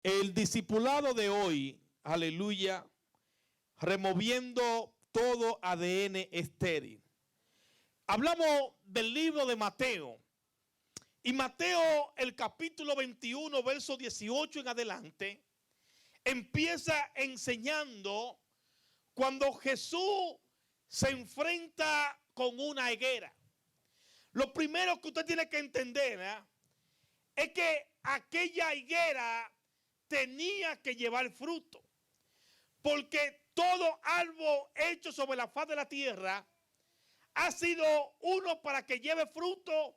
El discipulado de hoy, aleluya, removiendo todo ADN estéril. Hablamos del libro de Mateo. Y Mateo, el capítulo 21, verso 18 en adelante, empieza enseñando cuando Jesús se enfrenta con una higuera. Lo primero que usted tiene que entender es que aquella higuera tenía que llevar fruto, porque todo árbol hecho sobre la faz de la tierra ha sido uno para que lleve fruto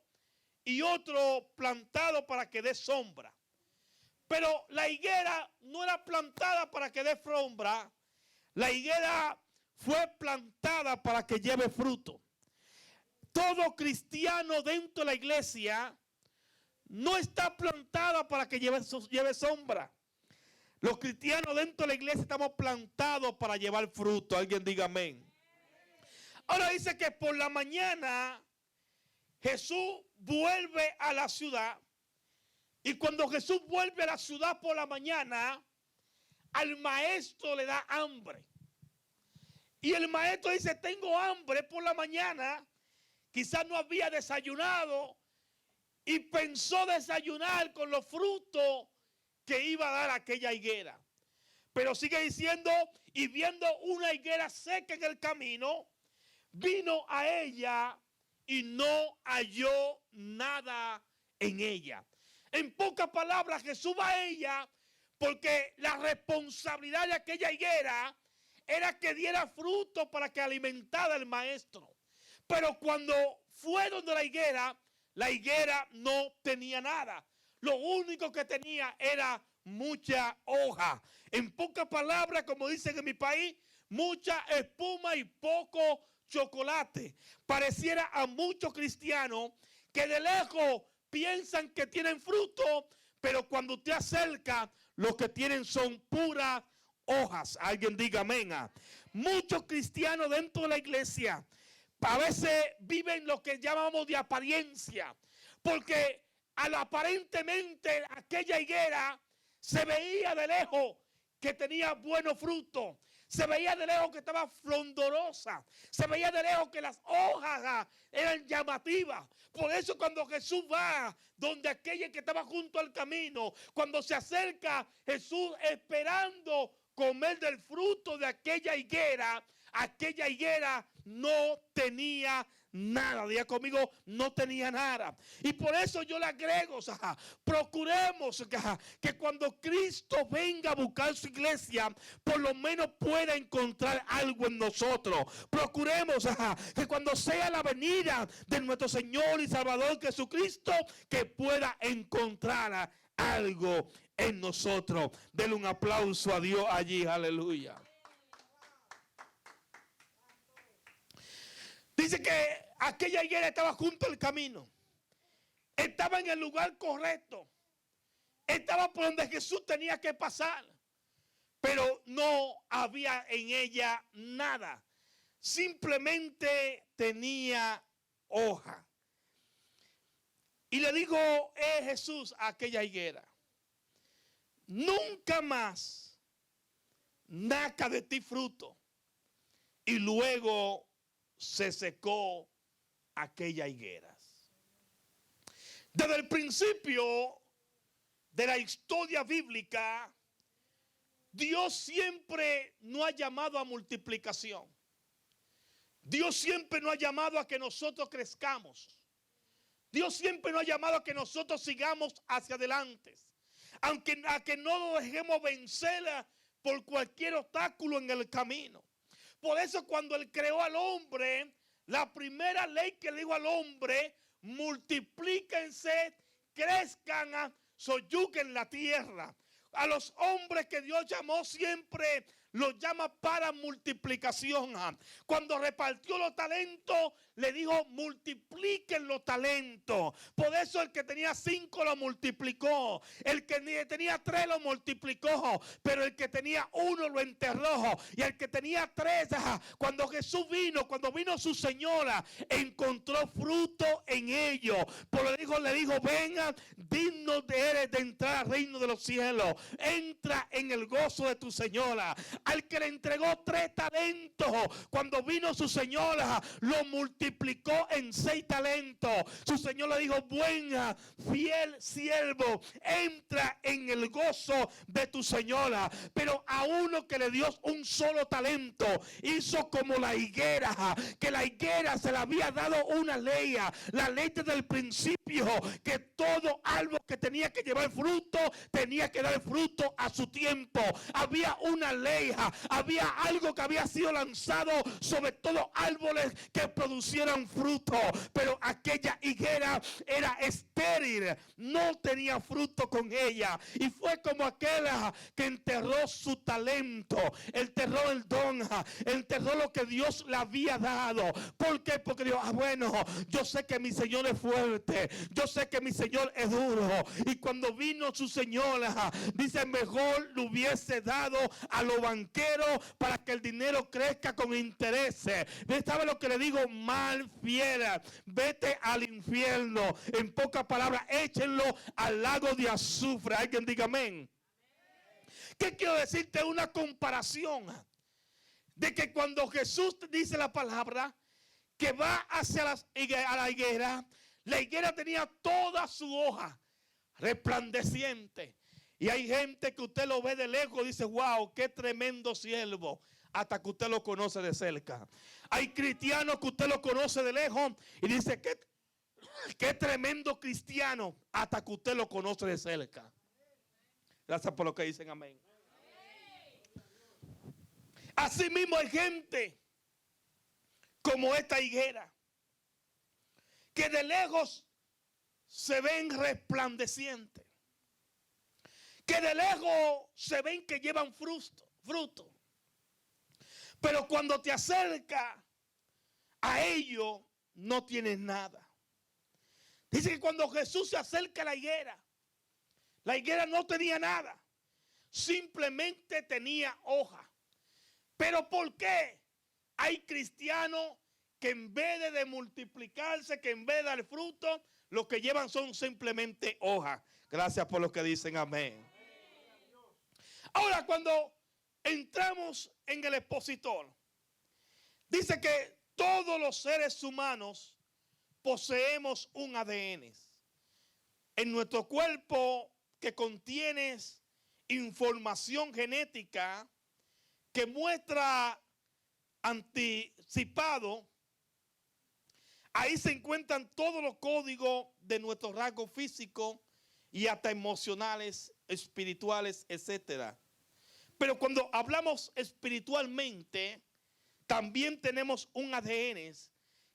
y otro plantado para que dé sombra. Pero la higuera no era plantada para que dé sombra, la higuera fue plantada para que lleve fruto. Todo cristiano dentro de la iglesia no está plantada para que lleve sombra. Los cristianos dentro de la iglesia estamos plantados para llevar fruto. Alguien diga amén. Ahora dice que por la mañana Jesús vuelve a la ciudad. Y cuando Jesús vuelve a la ciudad por la mañana, al maestro le da hambre. Y el maestro dice, tengo hambre por la mañana. Quizás no había desayunado y pensó desayunar con los frutos que iba a dar aquella higuera. Pero sigue diciendo, y viendo una higuera seca en el camino, vino a ella y no halló nada en ella. En pocas palabras, Jesús va a ella porque la responsabilidad de aquella higuera era que diera fruto para que alimentara al maestro. Pero cuando fue donde la higuera no tenía nada. Lo único que tenía era mucha hoja. En pocas palabras, como dicen en mi país, mucha espuma y poco chocolate. Pareciera a muchos cristianos que de lejos piensan que tienen fruto, pero cuando te acerca, lo que tienen son puras hojas. Alguien diga amén. Muchos cristianos dentro de la iglesia a veces viven lo que llamamos de apariencia, porque aparentemente aquella higuera se veía de lejos que tenía buenos frutos, se veía de lejos que estaba flondorosa, se veía de lejos que las hojas eran llamativas. Por eso cuando Jesús va donde aquella que estaba junto al camino, cuando se acerca Jesús esperando comer del fruto de aquella higuera no tenía nada. Diga conmigo, no tenía nada. Y por eso yo le agrego, procuremos que cuando Cristo venga a buscar su iglesia, por lo menos pueda encontrar algo en nosotros. Procuremos que cuando sea la venida de nuestro Señor y Salvador Jesucristo, que pueda encontrar algo en nosotros. Denle un aplauso a Dios allí, aleluya. Dice que aquella higuera estaba junto al camino. Estaba en el lugar correcto. Estaba por donde Jesús tenía que pasar. Pero no había en ella nada. Simplemente tenía hoja. Y le dijo Jesús a aquella higuera, nunca más naca de ti fruto. Y luego se secó aquella higuera. Desde el principio de la historia bíblica, Dios siempre nos ha llamado a multiplicación. Dios siempre nos ha llamado a que nosotros crezcamos. Dios siempre nos ha llamado a que nosotros sigamos hacia adelante. Aunque a que no nos dejemos vencer por cualquier obstáculo en el camino. Por eso cuando Él creó al hombre, la primera ley que le dijo al hombre, multiplíquense, crezcan, soyuguen la tierra. A los hombres que Dios llamó siempre lo llama para multiplicación. Cuando repartió los talentos, le dijo: multipliquen los talentos. Por eso el que tenía 5 lo multiplicó, el que tenía 3 lo multiplicó, pero el que tenía 1 lo enterró. Y el que tenía 3, cuando Jesús vino, cuando vino su señora, encontró fruto en ellos. Por eso le dijo: venga, digno eres de entrar al reino de los cielos. Entra en el gozo de tu señora. Al que le entregó 3 talentos, cuando vino su señora, lo multiplicó en 6 talentos. Su señor le dijo: buena, fiel siervo, entra en el gozo de tu señora. Pero a uno que le dio un solo talento, hizo como la higuera, que la higuera se le había dado una ley, la ley desde el principio, que todo árbol que tenía que llevar fruto, tenía que dar fruto a su tiempo. Había una ley, había algo que había sido lanzado sobre todos árboles que producieran fruto, pero aquella higuera era estéril, no tenía fruto con ella. Y fue como aquella que enterró su talento, enterró el don, enterró lo que Dios le había dado. ¿Por qué? Porque dijo: bueno, yo sé que mi Señor es fuerte, yo sé que mi Señor es duro. Y cuando vino su señora, dice: mejor le hubiese dado a los banqueros para que el dinero crezca con intereses. ¿Sabe lo que le digo? Mal fiel, vete al infierno. En pocas palabras, échenlo al lago de azufre. Alguien diga amén. ¿Qué quiero decirte? Una comparación de que cuando Jesús dice la palabra que va hacia la higuera tenía toda su hoja resplandeciente. Y hay gente que usted lo ve de lejos y dice: wow, qué tremendo siervo, hasta que usted lo conoce de cerca. Hay cristianos que usted lo conoce de lejos y dice: qué tremendo cristiano, hasta que usted lo conoce de cerca. Gracias por lo que dicen amén. Así mismo hay gente como esta higuera, que de lejos se ven resplandecientes, que de lejos se ven que llevan fruto. Pero cuando te acercas a ellos, no tienes nada. Dice que cuando Jesús se acerca a la higuera no tenía nada, simplemente tenía hoja. ¿Pero por qué? Hay cristianos que en vez de multiplicarse, que en vez de dar fruto, lo que llevan son simplemente hojas. Gracias por lo que dicen amén. Ahora, cuando entramos en el expositor, dice que todos los seres humanos poseemos un ADN en nuestro cuerpo que contiene información genética que muestra anticipado. Ahí se encuentran todos los códigos de nuestros rasgos físicos y hasta emocionales, espirituales, etc. Pero cuando hablamos espiritualmente, también tenemos un ADN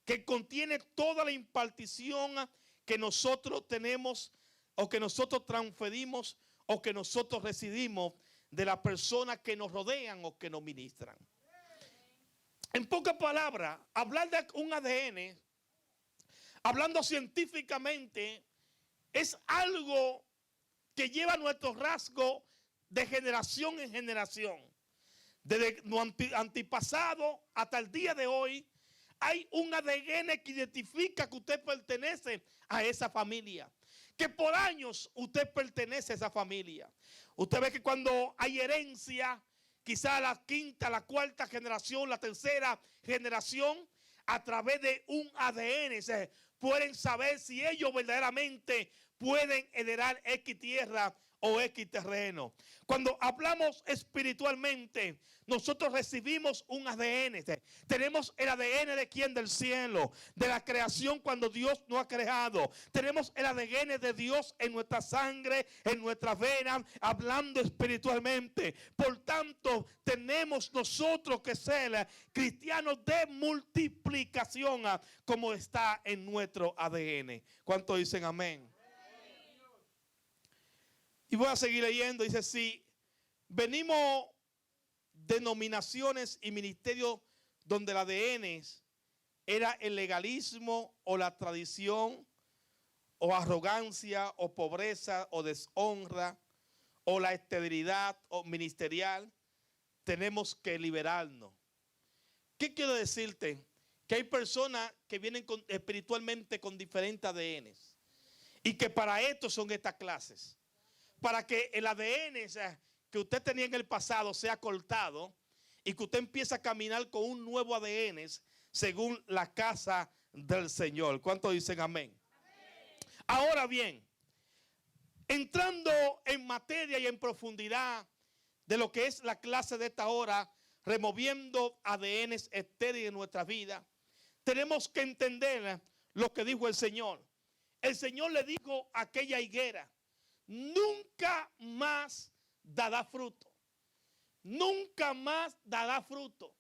que contiene toda la impartición que nosotros tenemos, o que nosotros transferimos, o que nosotros recibimos de las personas que nos rodean o que nos ministran. En pocas palabras, hablar de un ADN, hablando científicamente, es algo que lleva nuestro rasgo de generación en generación. Desde nuestro antepasado hasta el día de hoy, hay un ADN que identifica que usted pertenece a esa familia, que por años usted pertenece a esa familia. Usted ve que cuando hay herencia, quizá la quinta, la cuarta generación, la tercera generación, a través de un ADN se pueden saber si ellos verdaderamente pueden heredar X tierra o X terreno. Cuando hablamos espiritualmente, nosotros recibimos un ADN. Tenemos el ADN de quién: del cielo, de la creación cuando Dios nos ha creado. Tenemos el ADN de Dios en nuestra sangre, en nuestras venas, hablando espiritualmente. Por tanto, tenemos nosotros que ser cristianos de multiplicación, como está en nuestro ADN. ¿Cuántos dicen amén? Y voy a seguir leyendo. Dice: si venimos denominaciones y ministerios donde el ADN era el legalismo o la tradición o arrogancia o pobreza o deshonra o la esterilidad o ministerial, tenemos que liberarnos. ¿Qué quiero decirte? Que hay personas que vienen espiritualmente con diferentes ADNs y que para esto son estas clases. Para que el ADN que usted tenía en el pasado sea cortado y que usted empiece a caminar con un nuevo ADN según la casa del Señor. ¿Cuántos dicen amén? Ahora bien, entrando en materia y en profundidad de lo que es la clase de esta hora, removiendo ADNs estériles en nuestra vida, tenemos que entender lo que dijo el Señor. El Señor le dijo a aquella higuera: nunca más dará fruto. Nunca más dará fruto.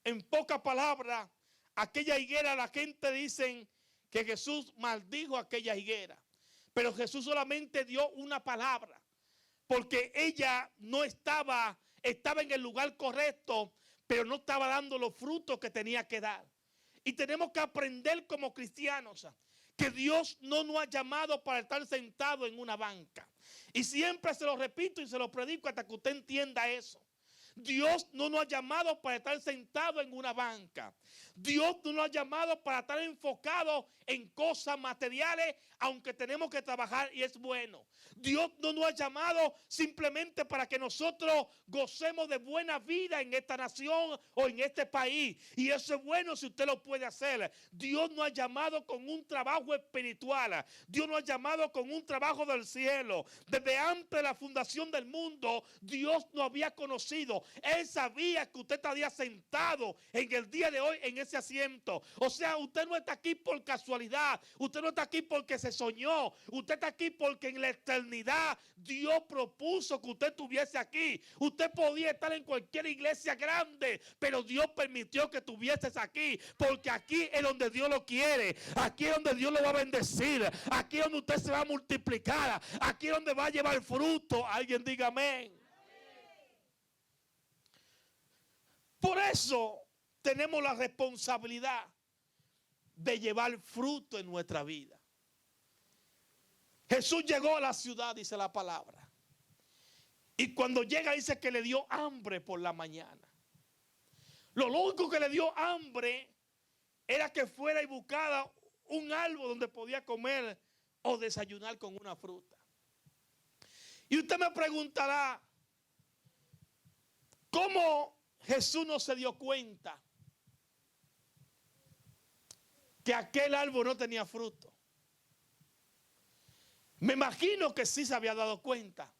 En pocas palabras, aquella higuera, la gente dice que Jesús maldijo a aquella higuera. Pero Jesús solamente dio una palabra, porque ella no estaba en el lugar correcto, pero no estaba dando los frutos que tenía que dar. Y tenemos que aprender como cristianos que Dios no nos ha llamado para estar sentado en una banca. Y siempre se lo repito y se lo predico hasta que usted entienda eso. Dios no nos ha llamado para estar sentado en una banca. Dios no nos ha llamado para estar enfocado en cosas materiales, aunque tenemos que trabajar y es bueno. Dios no nos ha llamado simplemente para que nosotros gocemos de buena vida en esta nación o en este país. Y eso es bueno si usted lo puede hacer. Dios nos ha llamado con un trabajo espiritual. Dios nos ha llamado con un trabajo del cielo. Desde antes de la fundación del mundo, Dios nos había conocido. Él sabía que usted estaría sentado en el día de hoy en ese asiento. O sea, usted no está aquí por casualidad. Usted no está aquí porque se soñó. Usted está aquí porque en la eternidad Dios propuso que usted estuviese aquí. Usted podía estar en cualquier iglesia grande, pero Dios permitió que estuvieses aquí, porque aquí es donde Dios lo quiere. Aquí es donde Dios lo va a bendecir. Aquí es donde usted se va a multiplicar. Aquí es donde va a llevar fruto. Alguien diga amén. Por eso tenemos la responsabilidad de llevar fruto en nuestra vida. Jesús llegó a la ciudad, dice la palabra. Y cuando llega dice que le dio hambre por la mañana. Lo único que le dio hambre era que fuera y buscara un árbol donde podía comer o desayunar con una fruta. Y usted me preguntará, ¿cómo Jesús no se dio cuenta que aquel árbol no tenía fruto? Me imagino que sí se había dado cuenta.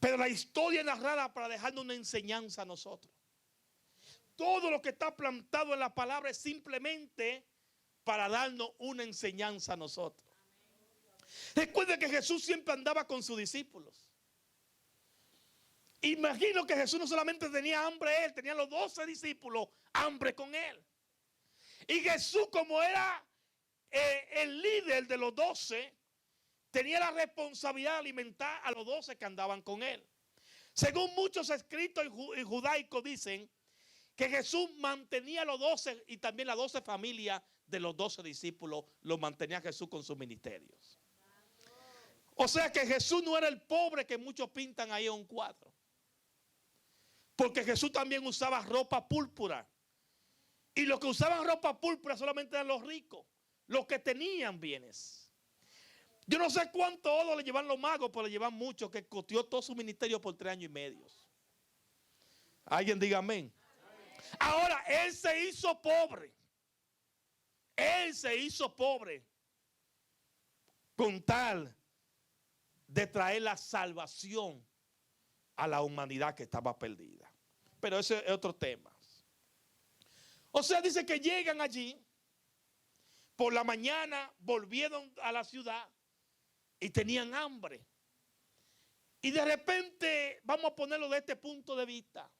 Pero la historia es narrada para dejarnos una enseñanza a nosotros. Todo lo que está plantado en la palabra es simplemente para darnos una enseñanza a nosotros. Recuerden que Jesús siempre andaba con sus discípulos. Imagino que Jesús no solamente tenía hambre él, tenía los 12 discípulos hambre con él. Y Jesús, como era el líder de los 12, tenía la responsabilidad de alimentar a los 12 que andaban con él. Según muchos escritos judaicos dicen que Jesús mantenía a los 12 y también las 12 familias de los 12 discípulos, los mantenía Jesús con sus ministerios. O sea que Jesús no era el pobre que muchos pintan ahí en un cuadro. Porque Jesús también usaba ropa púrpura. Y los que usaban ropa púrpura solamente eran los ricos, los que tenían bienes. Yo no sé cuánto oro le llevan los magos, pero le llevan mucho, que costeó todo su ministerio por 3 años y medio. Alguien diga amén. Ahora, él se hizo pobre. Él se hizo pobre con tal de traer la salvación a la humanidad que estaba perdida. Pero ese es otro tema. O sea, dice que llegan allí, por la mañana volvieron a la ciudad y tenían hambre. Y de repente, vamos a ponerlo de este punto de vista.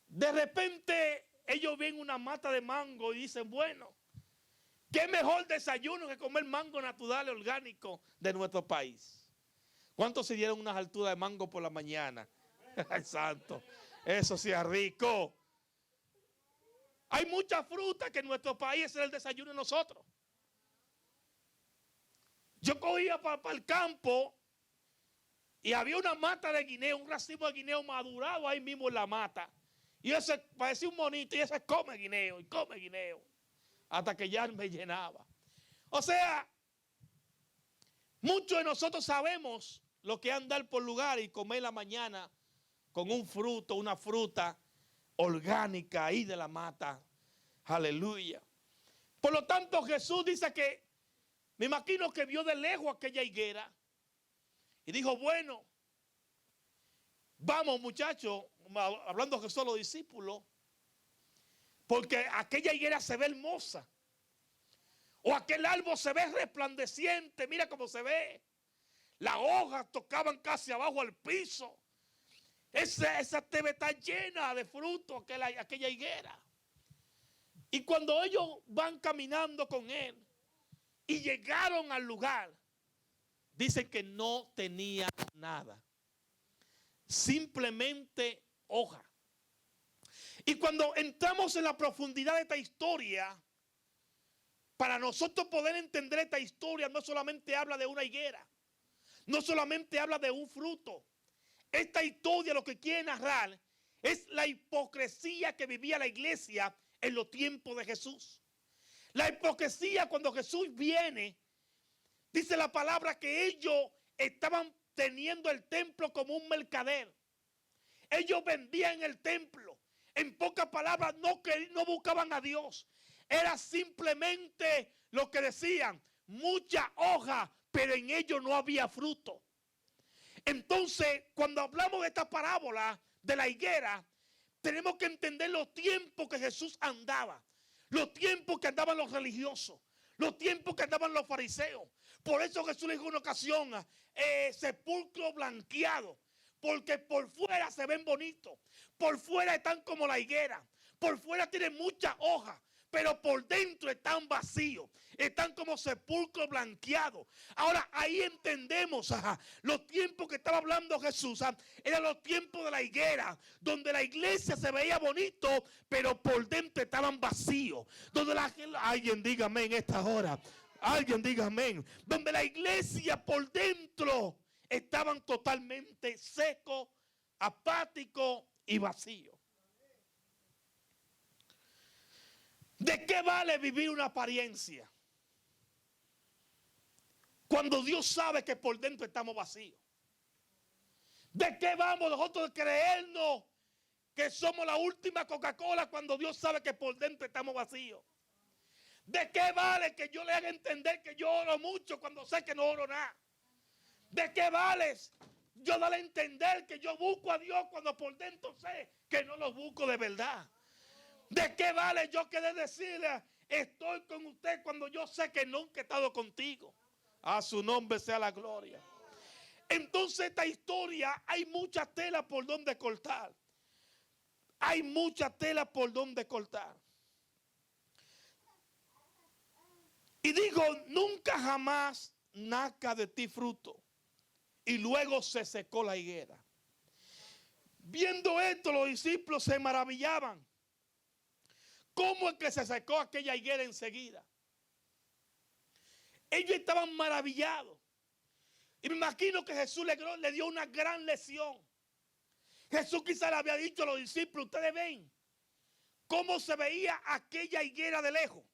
De repente ellos ven una mata de mango y dicen, bueno, qué mejor desayuno que comer mango natural y orgánico de nuestro país. ¿Cuántos se dieron unas alturas de mango por la mañana? Ay, santo. Eso sí es rico. Hay mucha fruta que en nuestro país es el desayuno de nosotros. Yo cogía para el campo y había una mata de guineo, un racimo de guineo madurado ahí mismo en la mata. Y ese parecía un monito y ese come guineo y come guineo. Hasta que ya me llenaba. O sea, muchos de nosotros sabemos lo que es andar por lugar y comer la mañana con un fruto, una fruta orgánica ahí de la mata. Aleluya. Por lo tanto, Jesús dice que, me imagino que vio de lejos aquella higuera y dijo, bueno, vamos muchachos, hablando Jesús a los discípulos, porque aquella higuera se ve hermosa. O aquel árbol se ve resplandeciente, mira cómo se ve. Las hojas tocaban casi abajo al piso. Esa TV está llena de frutos, aquella higuera. Y cuando ellos van caminando con él y llegaron al lugar, dicen que no tenía nada. Simplemente hoja. Y cuando entramos en la profundidad de esta historia, para nosotros poder entender esta historia, no solamente habla de una higuera, no solamente habla de un fruto. Esta historia lo que quiere narrar es la hipocresía que vivía la iglesia en los tiempos de Jesús. La hipocresía cuando Jesús viene, dice la palabra que ellos estaban teniendo el templo como un mercader. Ellos vendían el templo. En pocas palabras, no buscaban a Dios. Era simplemente lo que decían, mucha hoja, pero en ellos no había fruto. Entonces, cuando hablamos de esta parábola de la higuera, tenemos que entender los tiempos que Jesús andaba, los tiempos que andaban los religiosos, los tiempos que andaban los fariseos. Por eso Jesús le dijo en una ocasión, sepulcro blanqueado, porque por fuera se ven bonitos, por fuera están como la higuera, por fuera tienen muchas hojas, pero por dentro están vacíos, están como sepulcro blanqueado. Ahora ahí entendemos los tiempos que estaba hablando Jesús, eran los tiempos de la higuera, donde la iglesia se veía bonito, pero por dentro estaban vacíos. Donde alguien diga amén en esta hora, alguien diga amén. Donde la iglesia por dentro estaban totalmente secos, apáticos y vacíos. ¿De qué vale vivir una apariencia cuando Dios sabe que por dentro estamos vacíos? ¿De qué vamos nosotros a creernos que somos la última Coca-Cola cuando Dios sabe que por dentro estamos vacíos? ¿De qué vale que yo le haga entender que yo oro mucho cuando sé que no oro nada? ¿De qué vale yo darle a entender que yo busco a Dios cuando por dentro sé que no lo busco de verdad? ¿De qué vale yo querer decirle estoy con usted cuando yo sé que nunca he estado contigo? A su nombre sea la gloria. Entonces esta historia hay mucha tela por donde cortar. Hay mucha tela por donde cortar. Y digo, nunca jamás nazca de ti fruto. Y luego se secó la higuera. Viendo esto, los discípulos se maravillaban. ¿Cómo es que se secó aquella higuera enseguida? Ellos estaban maravillados. Y me imagino que Jesús le dio una gran lección. Jesús quizá le había dicho a los discípulos, ustedes ven cómo se veía aquella higuera de lejos.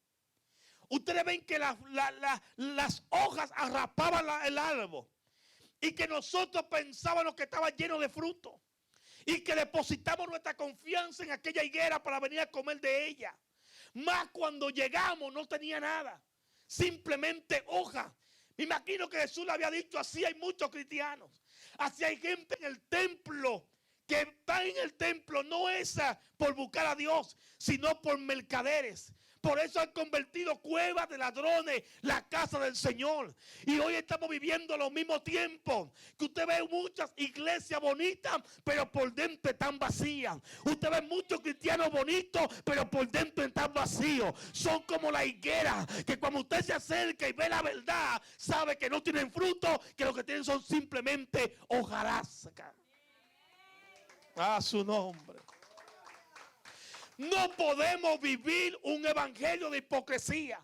Ustedes ven que las hojas arrapaban el árbol. Y que nosotros pensábamos que estaba lleno de fruto. Y que depositamos nuestra confianza en aquella higuera para venir a comer de ella. Más cuando llegamos no tenía nada. Simplemente hoja. Me imagino que Jesús le había dicho, así hay muchos cristianos. Así hay gente en el templo que está en el templo no es por buscar a Dios, sino por mercaderes. Por eso han convertido cuevas de ladrones la casa del Señor. Y hoy estamos viviendo los mismos tiempos. Que usted ve muchas iglesias bonitas, pero por dentro están vacías. Usted ve muchos cristianos bonitos, pero por dentro están vacíos. Son como la higuera, que cuando usted se acerca y ve la verdad, sabe que no tienen fruto, que lo que tienen son simplemente hojarasca. A su nombre. No podemos vivir un evangelio de hipocresía.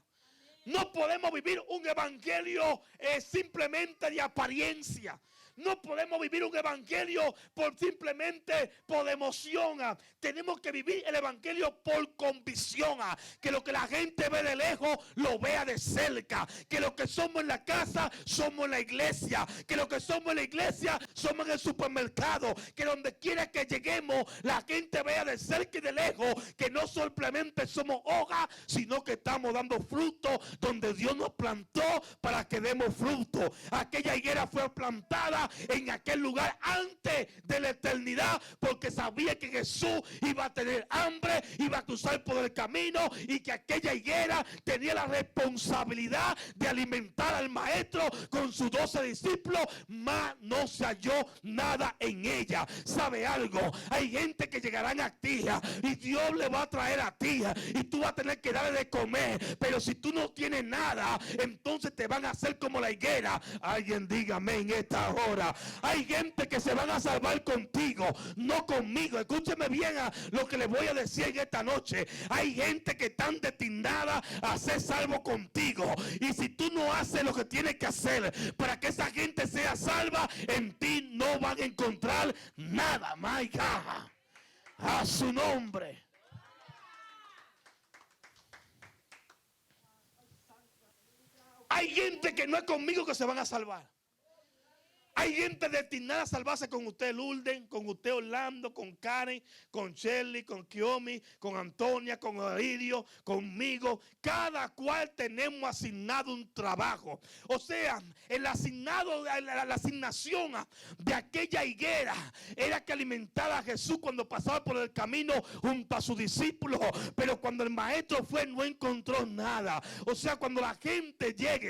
No podemos vivir un evangelio simplemente de apariencia. No podemos vivir un evangelio simplemente por emoción. Tenemos que vivir el evangelio por convicción. Que lo que la gente ve de lejos lo vea de cerca. Que lo que somos en la casa somos en la iglesia. Que lo que somos en la iglesia somos en el supermercado. Que donde quiera que lleguemos la gente vea de cerca y de lejos que no simplemente somos hojas, sino que estamos dando fruto donde Dios nos plantó para que demos fruto. Aquella higuera fue plantada en aquel lugar antes de la eternidad, porque sabía que Jesús iba a tener hambre, iba a cruzar por el camino, y que aquella higuera tenía la responsabilidad de alimentar al maestro con sus 12 discípulos, mas no se halló nada en ella. ¿Sabe algo? Hay gente que llegarán a ti y Dios le va a traer a ti y tú vas a tener que darle de comer, pero si tú no tienes nada, entonces te van a hacer como la higuera. Alguien dígame en esta hora. Hay gente que se van a salvar contigo, no conmigo. Escúcheme bien a lo que le voy a decir en esta noche. Hay gente que están destinadas a ser salvo contigo, y si tú no haces lo que tienes que hacer para que esa gente sea salva, en ti no van a encontrar nada. My God, a su nombre. Hay gente que no es conmigo que se van a salvar. Hay gente destinada a salvarse con usted, Lourdes, con usted, Orlando, con Karen, con Shirley, con Kiomi, con Antonia, con Oridio, conmigo. Cada cual tenemos asignado un trabajo. O sea, el asignado, la asignación de aquella higuera era que alimentara a Jesús cuando pasaba por el camino junto a sus discípulos. Pero cuando el maestro fue, no encontró nada. O sea, cuando la gente llegue,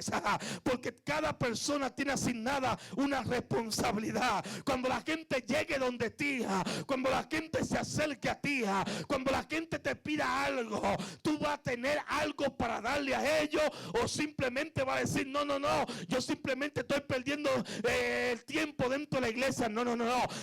porque cada persona tiene asignada una responsabilidad. Cuando la gente llegue donde ti, cuando la gente se acerque a ti, cuando la gente te pida algo, tú vas a tener algo para darle a ellos, o simplemente vas a decir no, yo simplemente estoy perdiendo el tiempo dentro de la iglesia. No,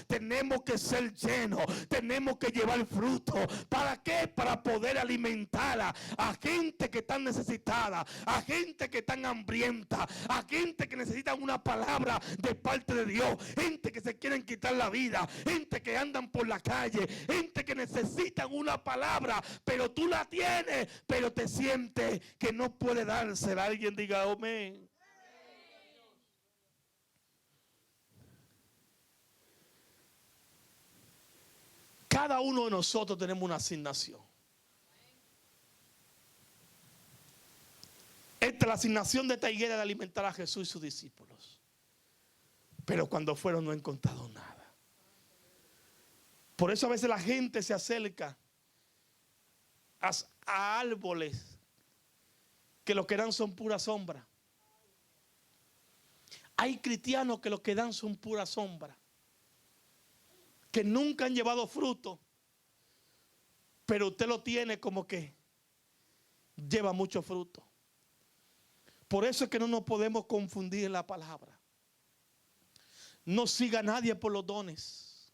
tenemos que ser llenos, tenemos que llevar fruto. ¿Para qué? Para poder alimentar a gente que está necesitada, a gente que está hambrienta, a gente que necesita una palabra de parte de Dios, gente que se quieren quitar la vida, gente que andan por la calle, gente que necesitan una palabra, pero tú la tienes, pero te sientes que no puede dársela. Alguien diga amén. Cada uno de nosotros tenemos una asignación. Esta es la asignación de esta higuera, de alimentar a Jesús y sus discípulos. Pero cuando fueron no he encontrado nada. Por eso a veces la gente se acerca a árboles que lo que dan son pura sombra. Hay cristianos que lo que dan son pura sombra, que nunca han llevado fruto, pero usted lo tiene como que lleva mucho fruto. Por eso es que no nos podemos confundir en la palabra. No siga a nadie por los dones.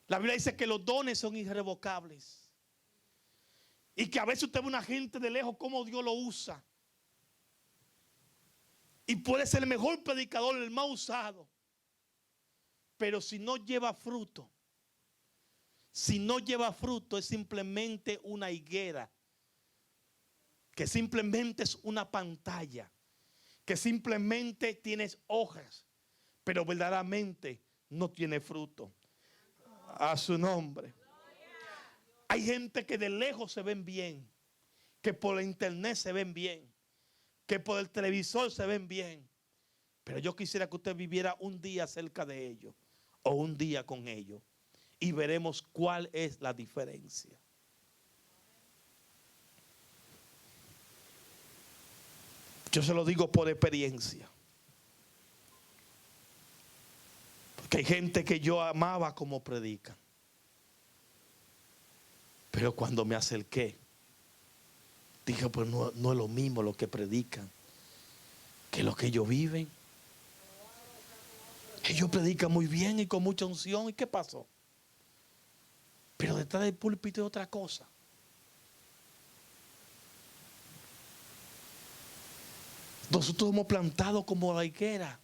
La Biblia dice que los dones son irrevocables. Y que a veces usted ve a una gente de lejos cómo Dios lo usa. Y puede ser el mejor predicador, el más usado. Pero si no lleva fruto, es simplemente una higuera. Que simplemente es una pantalla. Que simplemente tienes hojas, pero verdaderamente no tiene fruto. A su nombre. Hay gente que de lejos se ven bien, que por la internet se ven bien, que por el televisor se ven bien, pero yo quisiera que usted viviera un día cerca de ellos o un día con ellos, y veremos cuál es la diferencia. Yo se lo digo por experiencia. Que hay gente que yo amaba como predican, pero cuando me acerqué dije, pues no es lo mismo lo que predican que lo que ellos viven. Ellos predican muy bien y con mucha unción. ¿Y qué pasó? Pero detrás del púlpito es otra cosa. Nosotros hemos plantado como la higuera,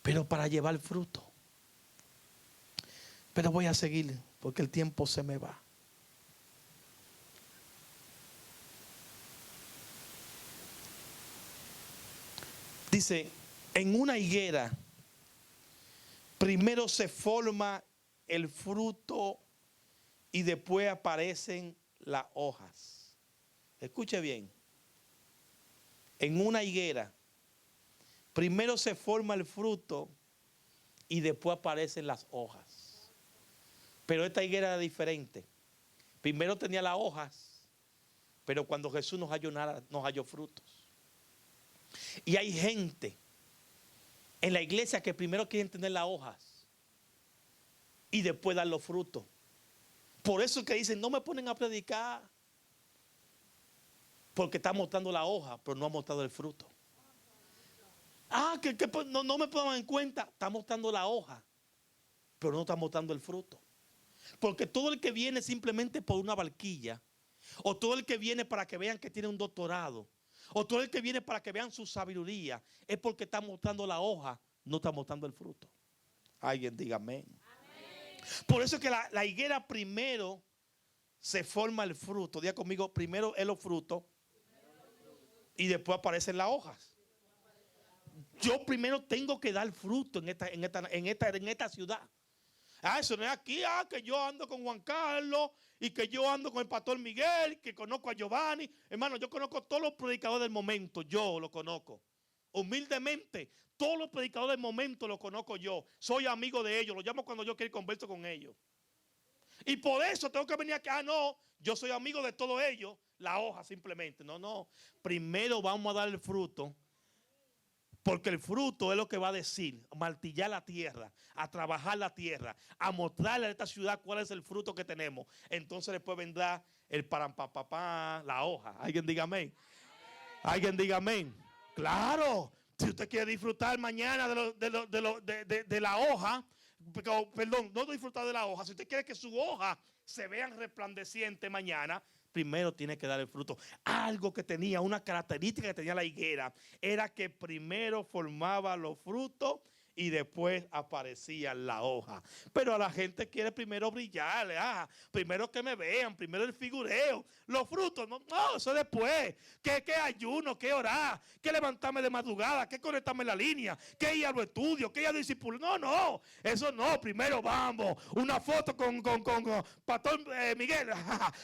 pero para llevar fruto. Pero voy a seguir porque el tiempo se me va. Dice, en una higuera primero se forma el fruto y después aparecen las hojas. Escuche bien. En una higuera primero se forma el fruto y después aparecen las hojas. Pero esta higuera era diferente. Primero tenía las hojas, pero cuando Jesús nos halló frutos. Y hay gente en la iglesia que primero quieren tener las hojas y después dar los frutos. Por eso que dicen, no me ponen a predicar, porque está mostrando la hoja, pero no ha mostrado el fruto. Que no me pongan en cuenta, está mostrando la hoja, pero no está mostrando el fruto. Porque todo el que viene simplemente por una barquilla, o todo el que viene para que vean que tiene un doctorado, o todo el que viene para que vean su sabiduría, es porque está mostrando la hoja, no está mostrando el fruto. Alguien diga amén. Por eso es que la higuera primero se forma el fruto. Diga conmigo, primero es los frutos y después aparecen las hojas. Yo primero tengo que dar fruto en esta ciudad. Eso no es aquí, que yo ando con Juan Carlos y que yo ando con el pastor Miguel, que conozco a Giovanni. Hermano, yo conozco todos los predicadores del momento, yo los conozco. Humildemente, todos los predicadores del momento los conozco yo. Soy amigo de ellos, los llamo cuando yo quiero conversar con ellos. Y por eso tengo que venir aquí. No, yo soy amigo de todos ellos. La hoja simplemente. No. Primero vamos a dar el fruto. Porque el fruto es lo que va a decir, a martillar la tierra, a trabajar la tierra, a mostrarle a esta ciudad cuál es el fruto que tenemos. Entonces después vendrá el parampapapá, la hoja. ¿Alguien diga amén? ¿Alguien diga amén? Claro, si usted quiere disfrutar mañana de la hoja, perdón, no disfrutar de la hoja, si usted quiere que su hoja se vean resplandeciente mañana, primero tiene que dar el fruto. Algo que tenía, una característica que tenía la higuera, era que primero formaba los frutos y después aparecía la hoja. Pero a la gente quiere primero brillar, primero que me vean, primero el figureo. Los frutos, no, eso después. ¿Qué ayuno? ¿Qué orar? ¿Qué levantarme de madrugada? ¿Qué conectarme en la línea? ¿Qué ir a los estudios? ¿Qué ir a discipular? No, eso no. Primero vamos, una foto con pastor Miguel,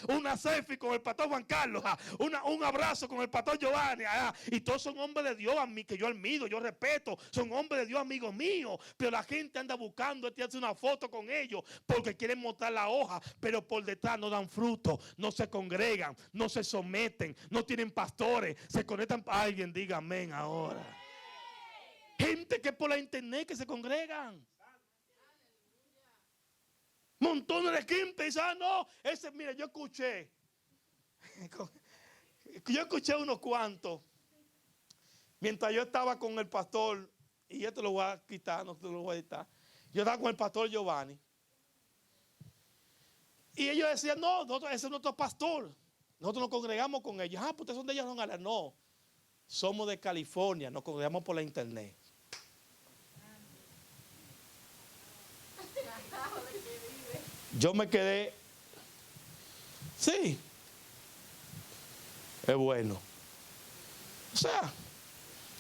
una selfie con el pastor Juan Carlos, un abrazo con el pastor Giovanni. Y todos son hombres de Dios, que yo admiro, yo respeto. Son hombres de Dios, amigos mío, pero la gente anda buscando hace una foto con ellos porque quieren mostrar la hoja, pero por detrás no dan fruto, no se congregan, no se someten, no tienen pastores, se conectan. Alguien diga amén ahora. Gente que por la internet que se congregan, montones de gente dicen, no, mira, yo escuché unos cuantos mientras yo estaba con el pastor. Y esto lo voy a quitar, no te lo voy a editar. Yo estaba con el pastor Giovanni. Y ellos decían, no, ese es nuestro pastor. Nosotros nos congregamos con ellos. Pues ustedes son de ellos, no. Somos de California, nos congregamos por la internet. Yo me quedé. Sí. Es bueno. O sea.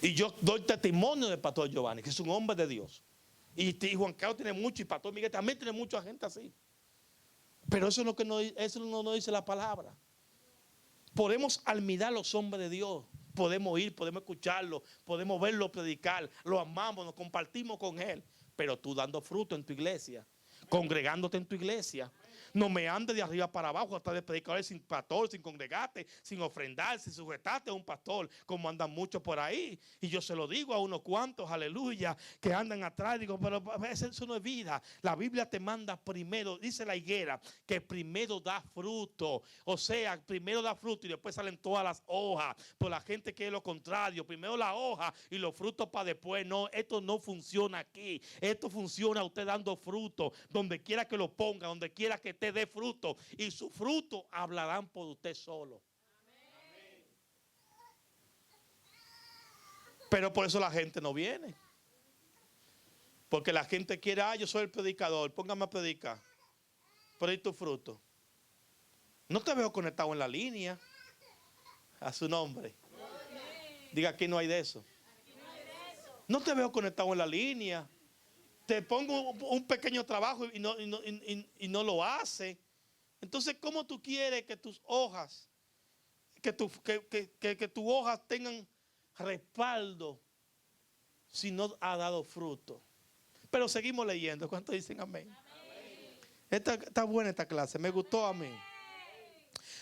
Y yo doy testimonio del pastor Giovanni, que es un hombre de Dios. Y Juan Carlos tiene mucho, y pastor Miguel también tiene mucha gente así. Pero eso no dice la palabra. Podemos admirar a los hombres de Dios. Podemos ir, podemos escucharlo, podemos verlo predicar. Lo amamos, nos compartimos con él. Pero tú dando fruto en tu iglesia, congregándote en tu iglesia. No me andes de arriba para abajo hasta de predicador sin pastor, sin congregarte, sin ofrendar, sin sujetarte a un pastor, como andan muchos por ahí. Y yo se lo digo a unos cuantos, aleluya, que andan atrás. Digo, pero eso no es vida. La Biblia te manda primero, dice la higuera, que primero da fruto. O sea, primero da fruto y después salen todas las hojas. Por la gente que es lo contrario, primero la hoja y los frutos para después. No, esto no funciona aquí. Esto funciona usted dando fruto, donde quiera que lo ponga, donde quiera que que te dé fruto. Y su fruto hablarán por usted solo. Pero por eso la gente no viene. Porque la gente quiere, yo soy el predicador, póngame a predicar. Por ahí tu fruto. No te veo conectado en la línea. A su nombre. Diga, aquí no hay de eso. No te veo conectado en la línea. Te pongo un pequeño trabajo y no lo hace. Entonces, ¿cómo tú quieres que tus hojas, que tus hojas tengan respaldo si no ha dado fruto? Pero seguimos leyendo. ¿Cuántos dicen amén? Está buena esta clase. Me gustó a mí.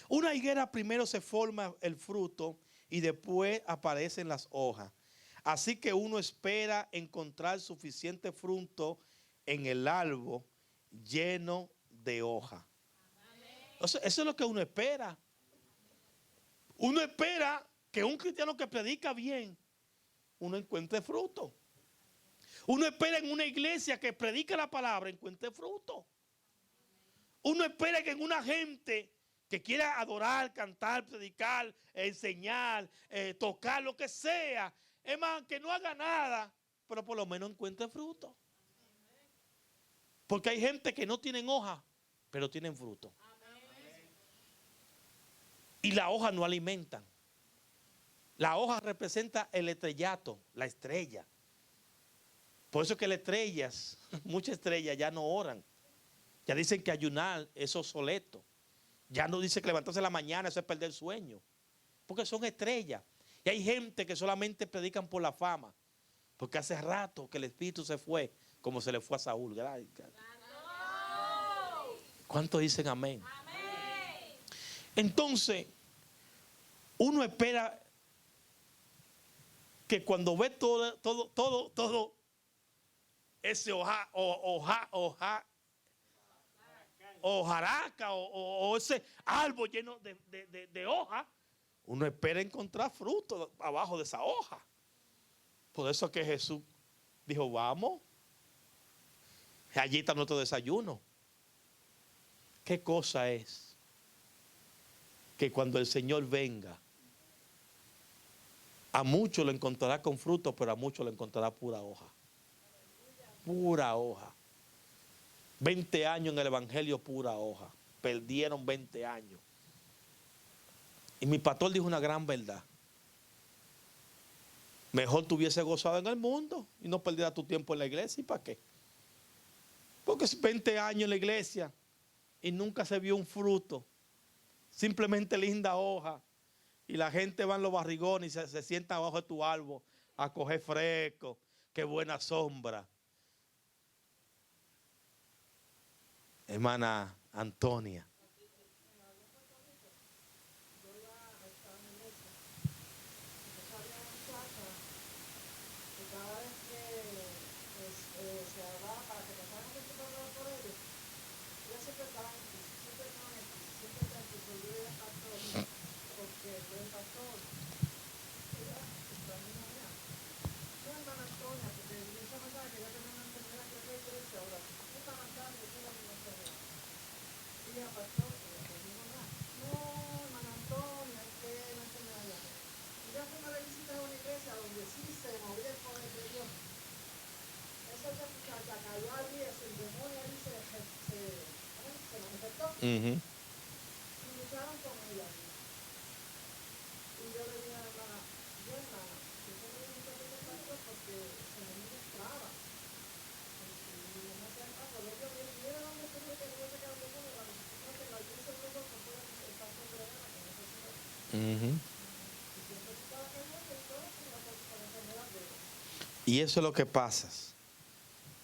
Una higuera primero se forma el fruto y después aparecen las hojas. Así que uno espera encontrar suficiente fruto en el árbol lleno de hojas. Eso es lo que uno espera. Uno espera que un cristiano que predica bien, uno encuentre fruto. Uno espera en una iglesia que predica la palabra, encuentre fruto. Uno espera que en una gente que quiera adorar, cantar, predicar, enseñar, tocar, lo que sea, es más, que no haga nada, pero por lo menos encuentre fruto. Porque hay gente que no tienen hoja, pero tienen fruto. Y la hoja no alimentan. La hoja representa el estrellato, la estrella. Por eso que las estrellas, muchas estrellas ya no oran. Ya dicen que ayunar es obsoleto. Ya no dice que levantarse en la mañana, eso es perder sueño. Porque son estrellas. Y hay gente que solamente predican por la fama. Porque hace rato que el espíritu se fue, como se le fue a Saúl. ¿Cuántos dicen amén? Entonces, uno espera que cuando ve todo ese hojaraca o ese árbol lleno de hoja, uno espera encontrar fruto abajo de esa hoja. Por eso es que Jesús dijo, vamos, allí está nuestro desayuno. ¿Qué cosa es? Que cuando el Señor venga, a muchos lo encontrará con fruto, pero a muchos lo encontrará pura hoja. Pura hoja. 20 años en el evangelio, pura hoja. Perdieron 20 años. Y mi pastor dijo una gran verdad. Mejor te hubiese gozado en el mundo y no perdieras tu tiempo en la iglesia. ¿Y para qué? Porque es 20 años en la iglesia y nunca se vio un fruto. Simplemente linda hoja. Y la gente va en los barrigones y se sienta abajo de tu árbol a coger fresco. Qué buena sombra. Hermana Antonia. Uh-huh. Uh-huh. Y eso es lo que pasa,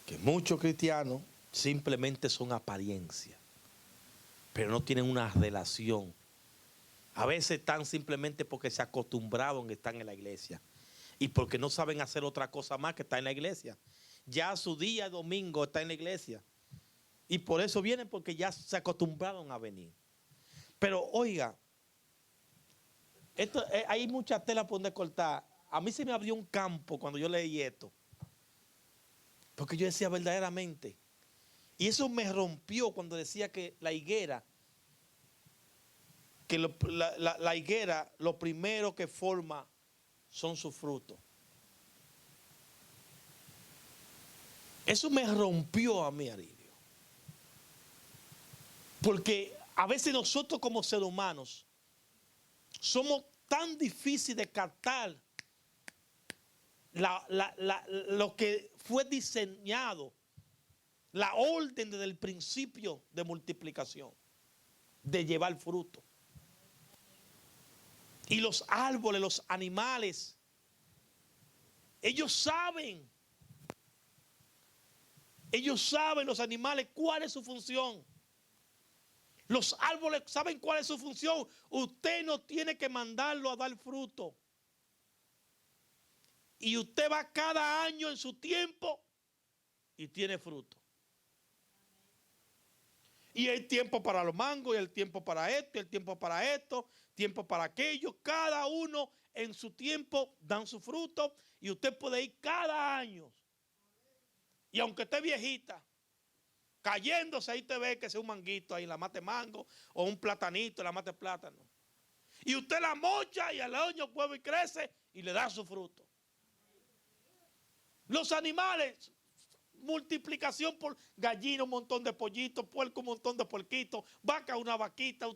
que muchos cristianos simplemente son apariencia, pero no tienen una relación. A veces están simplemente porque se acostumbraron a estar en la iglesia y porque no saben hacer otra cosa más que estar en la iglesia. Ya su día domingo está en la iglesia y por eso vienen, porque ya se acostumbraron a venir. Pero oiga, hay mucha tela por donde cortar. A mí se me abrió un campo cuando yo leí esto, porque yo decía verdaderamente, Y eso me rompió cuando decía que la higuera, la higuera, lo primero que forma son sus frutos. Eso me rompió a mí, Arilio. Porque a veces nosotros como seres humanos somos tan difíciles de captar lo que fue diseñado, la orden desde el principio de multiplicación, de llevar fruto. Y los árboles, los animales, ellos saben los animales cuál es su función. Los árboles saben cuál es su función. Usted no tiene que mandarlo a dar fruto. Y usted va cada año en su tiempo y tiene fruto. Y hay tiempo para los mangos, y el tiempo para esto, y el tiempo para esto, tiempo para aquello. Cada uno en su tiempo dan su fruto y usted puede ir cada año. Y aunque esté viejita, cayéndose, ahí te ve que sea un manguito ahí, la mate mango, o un platanito, la mate plátano. Y usted la mocha y al año vuelve y crece y le da su fruto. Los animales, multiplicación por gallina, un montón de pollitos, puerco, un montón de puerquitos, vaca, una vaquita.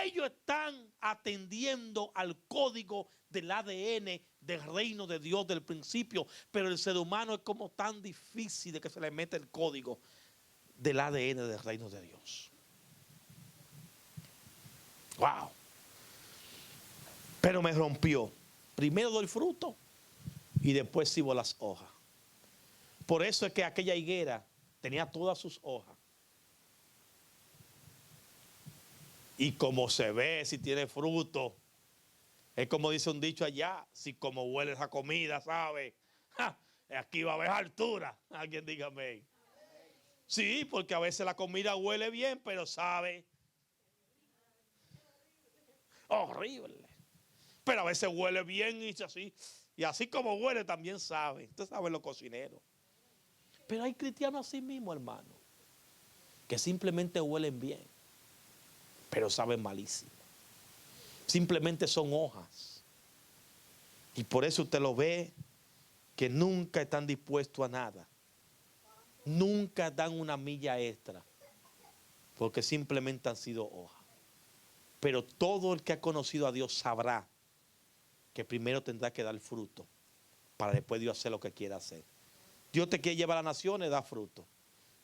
Ellos están atendiendo al código del ADN del reino de Dios del principio, pero el ser humano es como tan difícil de que se le mete el código del ADN del reino de Dios. Wow. Pero me rompió. Primero doy fruto y después sigo las hojas. Por eso es que aquella higuera tenía todas sus hojas. Y como se ve si tiene fruto, es como dice un dicho allá, si como huele esa comida, ¿sabe? Aquí va a haber altura. Alguien dígame. Sí, porque a veces la comida huele bien, pero sabe horrible. Pero a veces huele bien y así. Y así como huele también sabe. Usted sabe los cocineros. Pero hay cristianos así mismo, hermano, que simplemente huelen bien, pero saben malísimo. Simplemente son hojas. Y por eso usted lo ve que nunca están dispuestos a nada. Nunca dan una milla extra, porque simplemente han sido hojas. Pero todo el que ha conocido a Dios sabrá que primero tendrá que dar fruto para después Dios hacer lo que quiera hacer. Dios te quiere llevar a las naciones, da fruto.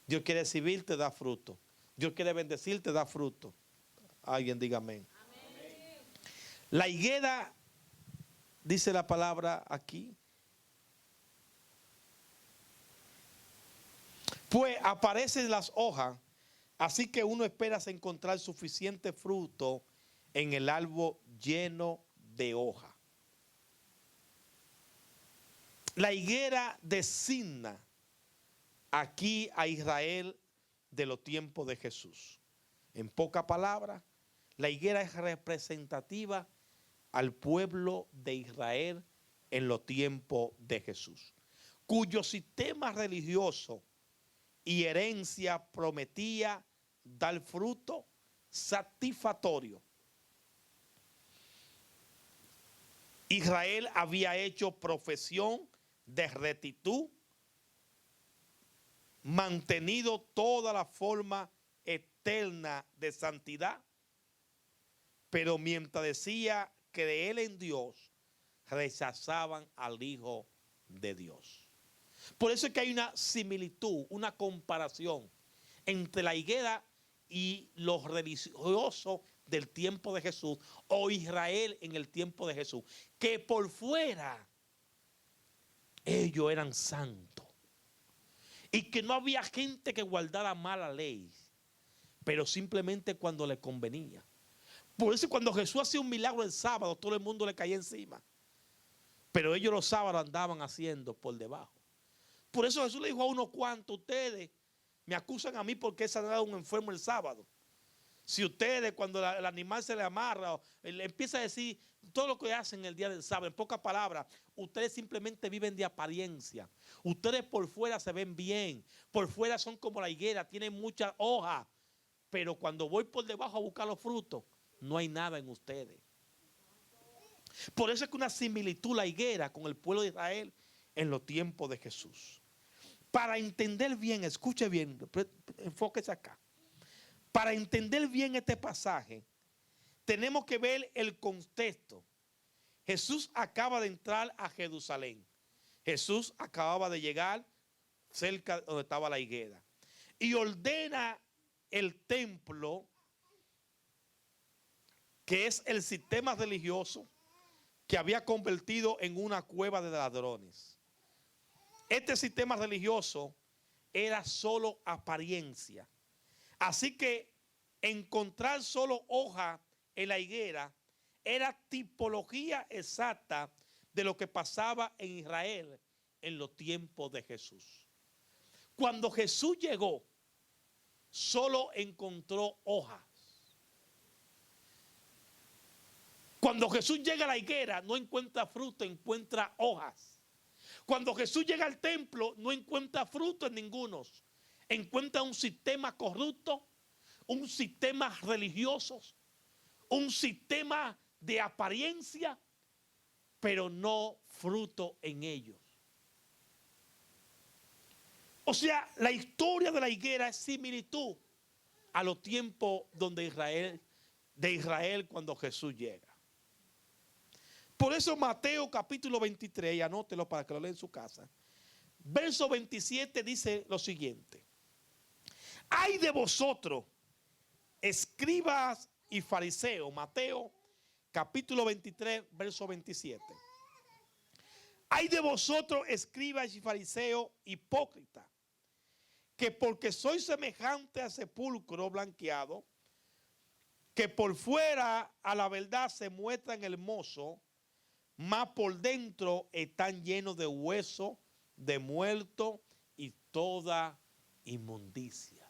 Dios quiere recibirte, da fruto. Dios quiere bendecirte, da fruto. Alguien diga amén. Amén. La higuera, dice la palabra aquí, pues aparecen las hojas, así que uno espera encontrar suficiente fruto en el árbol lleno de hojas. La higuera designa aquí a Israel de los tiempos de Jesús. En pocas palabras, la higuera es representativa al pueblo de Israel en los tiempos de Jesús, cuyo sistema religioso y herencia prometía dar fruto satisfactorio. Israel había hecho profesión de rectitud, mantenido toda la forma eterna de santidad, pero mientras decía creer en Dios, rechazaban al Hijo de Dios. Por eso es que hay una similitud, una comparación entre la higuera y los religiosos del tiempo de Jesús, o Israel en el tiempo de Jesús, que por fuera ellos eran santos y que no había gente que guardara mala ley, pero simplemente cuando le convenía. Por eso cuando Jesús hacía un milagro el sábado, todo el mundo le caía encima, pero ellos los sábados andaban haciendo por debajo. Por eso Jesús le dijo a unos cuantos: ustedes me acusan a mí porque he sanado a un enfermo el sábado, Si ustedes cuando el animal se le amarra, le empieza a decir todo lo que hacen el día del sábado, en pocas palabras, ustedes simplemente viven de apariencia. Ustedes por fuera se ven bien, por fuera son como la higuera, tienen muchas hojas, pero cuando voy por debajo a buscar los frutos, no hay nada en ustedes. Por eso es que una similitud la higuera con el pueblo de Israel en los tiempos de Jesús. Para entender bien, escuche bien, enfóquese acá. Para entender bien este pasaje, tenemos que ver el contexto. Jesús acaba de entrar a Jerusalén. Jesús acababa de llegar cerca donde estaba la higuera. Y ordena el templo, que es el sistema religioso que había convertido en una cueva de ladrones. Este sistema religioso era solo apariencia. Así que encontrar solo hoja en la higuera era tipología exacta de lo que pasaba en Israel en los tiempos de Jesús. Cuando Jesús llegó, solo encontró hojas. Cuando Jesús llega a la higuera, no encuentra fruto, encuentra hojas. Cuando Jesús llega al templo, no encuentra fruto en ninguno. Encuentra un sistema corrupto, un sistema religioso, un sistema de apariencia, pero no fruto en ellos. O sea, la historia de la higuera es similitud a los tiempos de Israel cuando Jesús llega. Por eso Mateo capítulo 23, y anótelo para que lo lea en su casa, verso 27 dice lo siguiente: ay de vosotros, escribas y fariseos. Mateo capítulo 23, verso 27. Ay de vosotros, escribas y fariseos hipócritas, que porque sois semejante a sepulcro blanqueado, que por fuera a la verdad se muestran hermosos, mas por dentro están llenos de hueso, de muerto y toda inmundicia.